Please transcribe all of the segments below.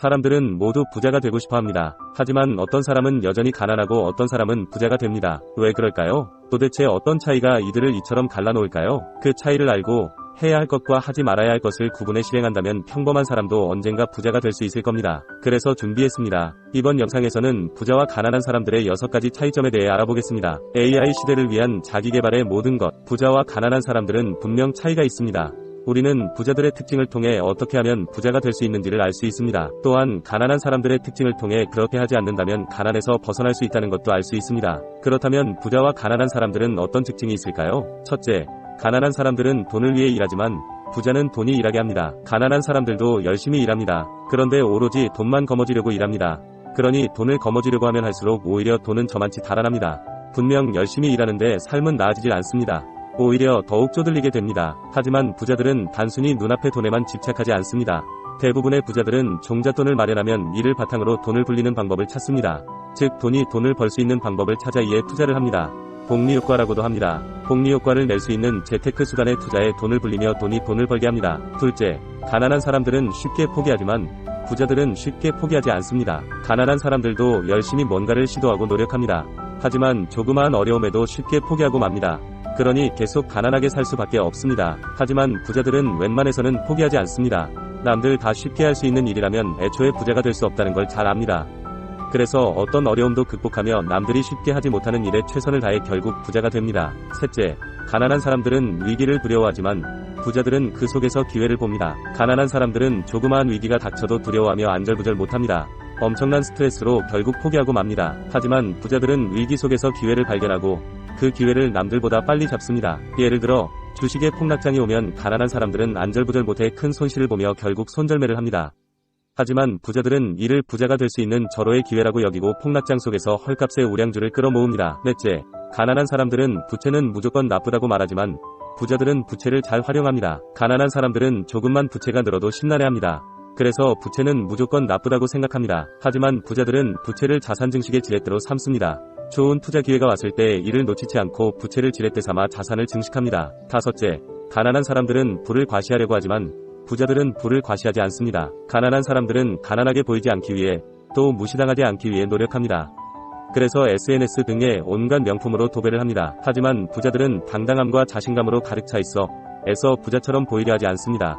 사람들은 모두 부자가 되고 싶어 합니다. 하지만 어떤 사람은 여전히 가난하고 어떤 사람은 부자가 됩니다. 왜 그럴까요? 도대체 어떤 차이가 이들을 이처럼 갈라놓을까요? 그 차이를 알고 해야 할 것과 하지 말아야 할 것을 구분해 실행한다면 평범한 사람도 언젠가 부자가 될 수 있을 겁니다. 그래서 준비했습니다. 이번 영상에서는 부자와 가난한 사람들의 6가지 차이점에 대해 알아보겠습니다. AI 시대를 위한 자기계발의 모든 것. 부자와 가난한 사람들은 분명 차이가 있습니다. 우리는 부자들의 특징을 통해 어떻게 하면 부자가 될 수 있는지를 알 수 있습니다. 또한 가난한 사람들의 특징을 통해 그렇게 하지 않는다면 가난에서 벗어날 수 있다는 것도 알 수 있습니다. 그렇다면 부자와 가난한 사람들은 어떤 특징이 있을까요? 첫째, 가난한 사람들은 돈을 위해 일하지만 부자는 돈이 일하게 합니다. 가난한 사람들도 열심히 일합니다. 그런데 오로지 돈만 거머쥐려고 일합니다. 그러니 돈을 거머쥐려고 하면 할수록 오히려 돈은 저만치 달아납니다. 분명 열심히 일하는데 삶은 나아지질 않습니다. 오히려 더욱 쪼들리게 됩니다. 하지만 부자들은 단순히 눈앞의 돈에만 집착하지 않습니다. 대부분의 부자들은 종잣돈을 마련하면 이를 바탕으로 돈을 불리는 방법을 찾습니다. 즉 돈이 돈을 벌 수 있는 방법을 찾아 이에 투자를 합니다. 복리효과라고도 합니다. 복리효과를 낼 수 있는 재테크 수단의 투자에 돈을 불리며 돈이 돈을 벌게 합니다. 둘째, 가난한 사람들은 쉽게 포기하지만 부자들은 쉽게 포기하지 않습니다. 가난한 사람들도 열심히 뭔가를 시도하고 노력합니다. 하지만 조그마한 어려움에도 쉽게 포기하고 맙니다. 그러니 계속 가난하게 살 수밖에 없습니다. 하지만 부자들은 웬만해서는 포기하지 않습니다. 남들 다 쉽게 할 수 있는 일이라면 애초에 부자가 될 수 없다는 걸 잘 압니다. 그래서 어떤 어려움도 극복하며 남들이 쉽게 하지 못하는 일에 최선을 다해 결국 부자가 됩니다. 셋째, 가난한 사람들은 위기를 두려워하지만 부자들은 그 속에서 기회를 봅니다. 가난한 사람들은 조그마한 위기가 닥쳐도 두려워하며 안절부절 못합니다. 엄청난 스트레스로 결국 포기하고 맙니다. 하지만 부자들은 위기 속에서 기회를 발견하고 그 기회를 남들보다 빨리 잡습니다. 예를 들어 주식의 폭락장이 오면 가난한 사람들은 안절부절 못해 큰 손실을 보며 결국 손절매를 합니다. 하지만 부자들은 이를 부자가 될 수 있는 절호의 기회라고 여기고 폭락장 속에서 헐값의 우량주를 끌어모읍니다. 넷째, 가난한 사람들은 부채는 무조건 나쁘다고 말하지만 부자들은 부채를 잘 활용합니다. 가난한 사람들은 조금만 부채가 늘어도 심란해합니다. 그래서 부채는 무조건 나쁘다고 생각합니다. 하지만 부자들은 부채를 자산 증식의 지렛대로 삼습니다. 좋은 투자 기회가 왔을 때 이를 놓치지 않고 부채를 지렛대 삼아 자산을 증식합니다. 다섯째, 가난한 사람들은 부를 과시하려고 하지만 부자들은 부를 과시하지 않습니다. 가난한 사람들은 가난하게 보이지 않기 위해 또 무시당하지 않기 위해 노력합니다. 그래서 SNS 등의 온갖 명품으로 도배를 합니다. 하지만 부자들은 당당함과 자신감으로 가득 차 있어 애써 부자처럼 보이려 하지 않습니다.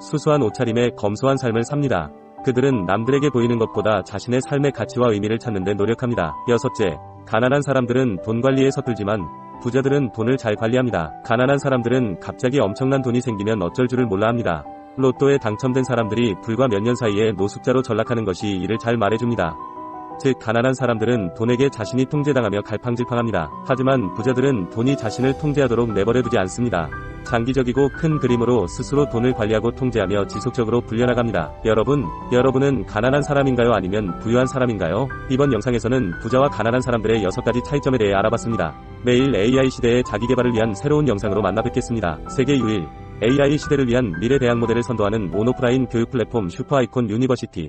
수수한 옷차림에 검소한 삶을 삽니다. 그들은 남들에게 보이는 것보다 자신의 삶의 가치와 의미를 찾는 데 노력합니다. 여섯째, 가난한 사람들은 돈 관리에 서툴지만 부자들은 돈을 잘 관리합니다. 가난한 사람들은 갑자기 엄청난 돈이 생기면 어쩔 줄을 몰라 합니다. 로또에 당첨된 사람들이 불과 몇 년 사이에 노숙자로 전락하는 것이 이를 잘 말해줍니다. 즉 가난한 사람들은 돈에게 자신이 통제당하며 갈팡질팡합니다. 하지만 부자들은 돈이 자신을 통제하도록 내버려두지 않습니다. 장기적이고 큰 그림으로 스스로 돈을 관리하고 통제하며 지속적으로 불려나갑니다. 여러분은 가난한 사람인가요? 아니면 부유한 사람인가요? 이번 영상에서는 부자와 가난한 사람들의 6가지 차이점에 대해 알아봤습니다. 매일 AI 시대의 자기계발을 위한 새로운 영상으로 만나 뵙겠습니다. 세계 유일 AI 시대를 위한 미래 대학 모델을 선도하는 온오프라인 교육 플랫폼 슈퍼아이콘 유니버시티.